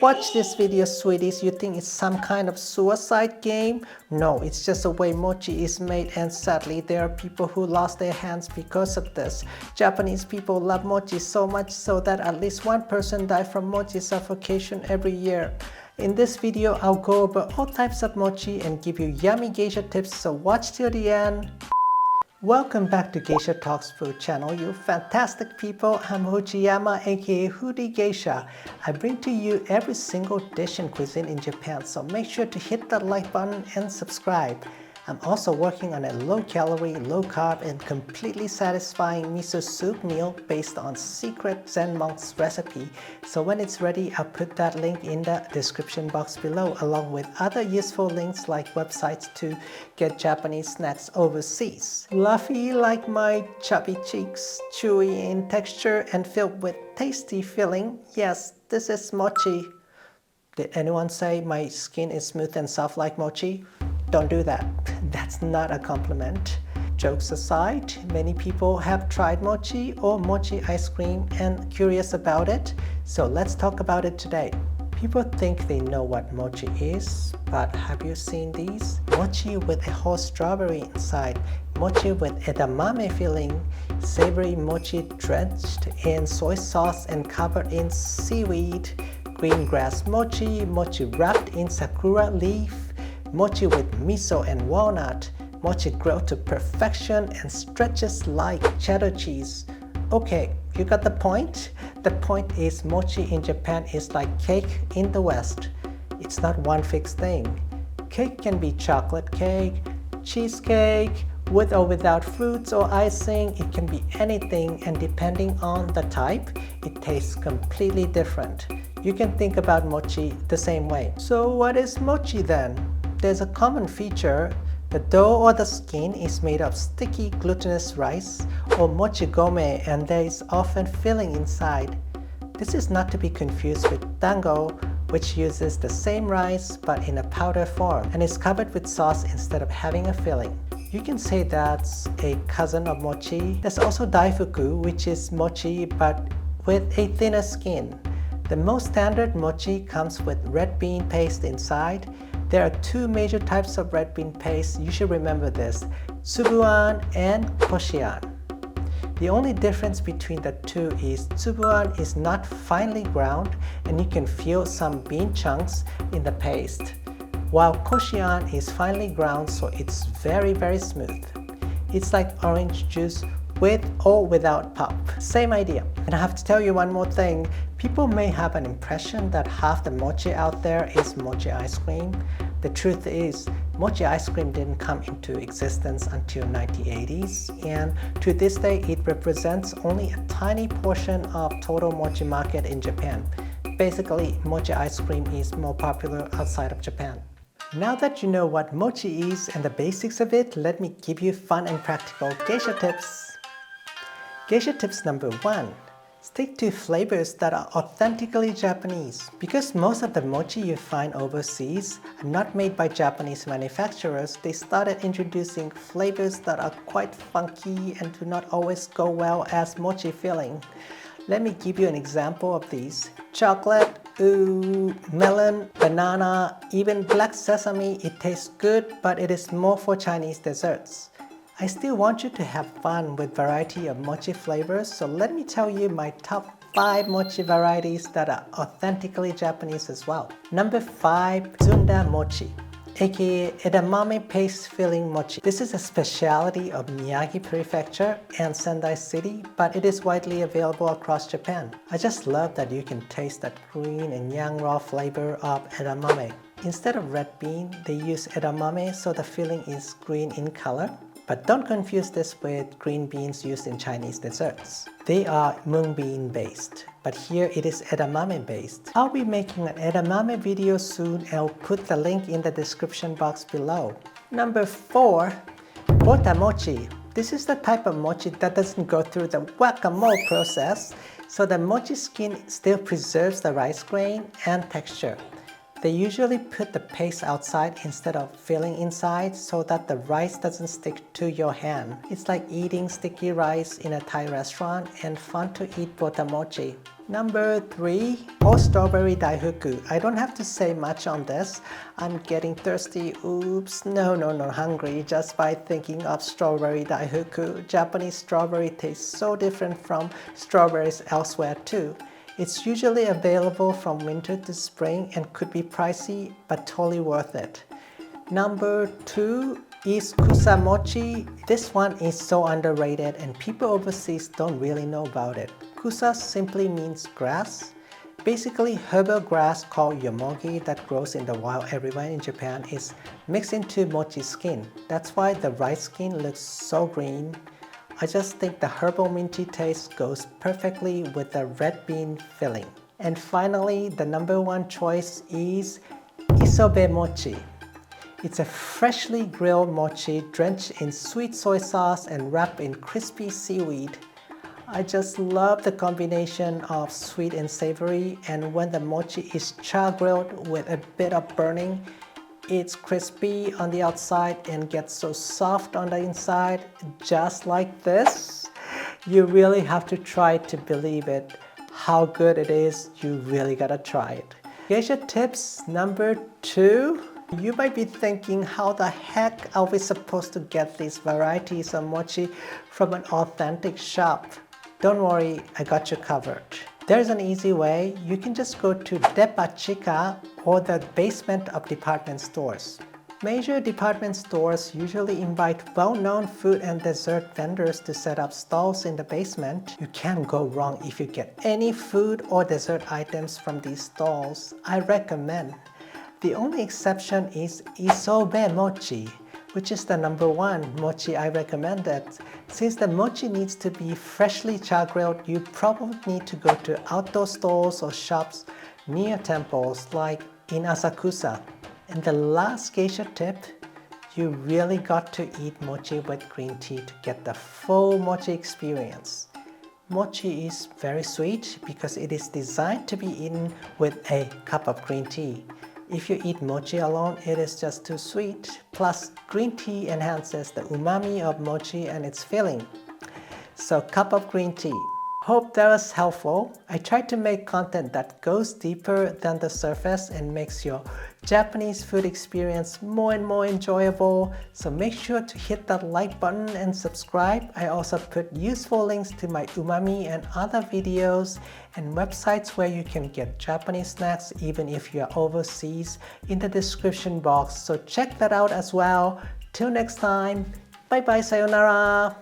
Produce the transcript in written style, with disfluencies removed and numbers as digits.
Watch this video, sweeties. You think it's some kind of suicide game? No, it's just the way mochi is made, and sadly there are people who lost their hands because of this. Japanese people love mochi so much so that at least one person died from mochi suffocation every year. In this video, I'll go over all types of mochi and give you yummy geisha tips, so watch till the end. Welcome back to Geisha Talks Food channel, you fantastic people. I'm Uchiyama, aka Hoodie Geisha. I bring to you every single dish and cuisine in Japan, so make sure to hit that like button and subscribe. I'm also working on a low-calorie, low-carb, and completely satisfying miso soup meal based on secret Zen monk's recipe. So when it's ready, I'll put that link in the description box below, along with other useful links like websites to get Japanese snacks overseas. Fluffy like my chubby cheeks, chewy in texture and filled with tasty filling. Yes, this is mochi. Did anyone say my skin is smooth and soft like mochi? Don't do that. That's not a compliment. Jokes aside, many people have tried mochi or mochi ice cream and curious about it, so let's talk about it today. People think they know what mochi is, but have you seen these? Mochi with a whole strawberry inside, mochi with edamame filling, savory mochi drenched in soy sauce and covered in seaweed, green grass mochi, mochi wrapped in sakura leaf, mochi with miso and walnut, mochi grilled to perfection and stretches like cheddar cheese. Okay, you got the point? The point is mochi in Japan is like cake in the West. It's not one fixed thing. Cake can be chocolate cake, cheesecake, with or without fruits or icing. It can be anything, and depending on the type, it tastes completely different. You can think about mochi the same way. So what is mochi then? There's a common feature. The dough or the skin is made of sticky glutinous rice or mochi gome, and there is often filling inside. This is not to be confused with dango, which uses the same rice but in a powder form and is covered with sauce instead of having a filling. You can say that's a cousin of mochi. There's also Daiheku, which is mochi but with a thinner skin. The most standard mochi comes with red bean paste inside. There are two major types of red bean paste. You should remember this: tsubuan and koshian. The only difference between the two is tsubuan is not finely ground and you can feel some bean chunks in the paste, while koshian is finely ground, so it's very smooth. It's like orange juice with or without pulp. Same idea. And I have to tell you one more thing. People may have an impression that half the mochi out there is mochi ice cream. The truth is, mochi ice cream didn't come into existence until 1980s, and to this day it represents only a tiny portion of total mochi market in Japan. Basically, mochi ice cream is more popular outside of Japan. Now that you know what mochi is and the basics of it, let me give you fun and practical geisha tips. Geisha tips number 1. Stick to flavors that are authentically Japanese. Because most of the mochi you find overseas are not made by Japanese manufacturers, they started introducing flavors that are quite funky and do not always go well as mochi filling. Let me give you an example of these. Chocolate, melon, banana, even black sesame. It tastes good, but it is more for Chinese desserts. I still want you to have fun with variety of mochi flavors, so let me tell you my top 5 mochi varieties that are authentically Japanese as well. Number 5, Zunda Mochi, aka edamame paste filling mochi. This is a specialty of Miyagi Prefecture and Sendai City, but it is widely available across Japan. I just love that you can taste that green and young raw flavor of edamame. Instead of red bean, they use edamame, so the filling is green in color. But don't confuse this with green beans used in Chinese desserts. They are mung bean based, but here it is edamame based. I'll be making an edamame video soon and I'll put the link in the description box below. Number 4, Bota Mochi. This is the type of mochi that doesn't go through the guacamole process, so the mochi skin still preserves the rice grain and texture. They usually put the paste outside instead of filling inside so that the rice doesn't stick to your hand. It's like eating sticky rice in a Thai restaurant and fun to eat bota mochi. Number 3, strawberry Daiheku. I don't have to say much on this. I'm getting thirsty. Oops, no, hungry just by thinking of strawberry Daiheku. Japanese strawberry tastes so different from strawberries elsewhere too. It's usually available from winter to spring and could be pricey, but totally worth it. Number 2 is Kusa Mochi. This one is so underrated and people overseas don't really know about it. Kusa simply means grass. Basically, herbal grass called yomogi that grows in the wild everywhere in Japan is mixed into mochi skin. That's why the rice skin looks so green. I just think the herbal minty taste goes perfectly with the red bean filling. And finally, the number 1 choice is Isobe Mochi. It's a freshly grilled mochi drenched in sweet soy sauce and wrapped in crispy seaweed. I just love the combination of sweet and savory, and when the mochi is char-grilled with a bit of burning, it's crispy on the outside and gets so soft on the inside, just like this. You really have to try to believe it. How good it is, you really gotta try it. Geisha tips number 2. You might be thinking, how the heck are we supposed to get these varieties of mochi from an authentic shop? Don't worry, I got you covered. There's an easy way. You can just go to Depachika or the basement of department stores. Major department stores usually invite well-known food and dessert vendors to set up stalls in the basement. You can't go wrong if you get any food or dessert items from these stalls. I recommend. The only exception is Isobe Mochi, which is the number 1 mochi I recommended. Since the mochi needs to be freshly char-grilled, you probably need to go to outdoor stores or shops near temples like in Asakusa. And the last geisha tip, you really got to eat mochi with green tea to get the full mochi experience. Mochi is very sweet because it is designed to be eaten with a cup of green tea. If you eat mochi alone, it is just too sweet. Plus, green tea enhances the umami of mochi and its filling. So, cup of green tea. Hope that was helpful. I tried to make content that goes deeper than the surface and makes your Japanese food experience more and more enjoyable. So make sure to hit that like button and subscribe. I also put useful links to my umami and other videos and websites where you can get Japanese snacks even if you are overseas in the description box. So check that out as well. Till next time, bye bye, sayonara.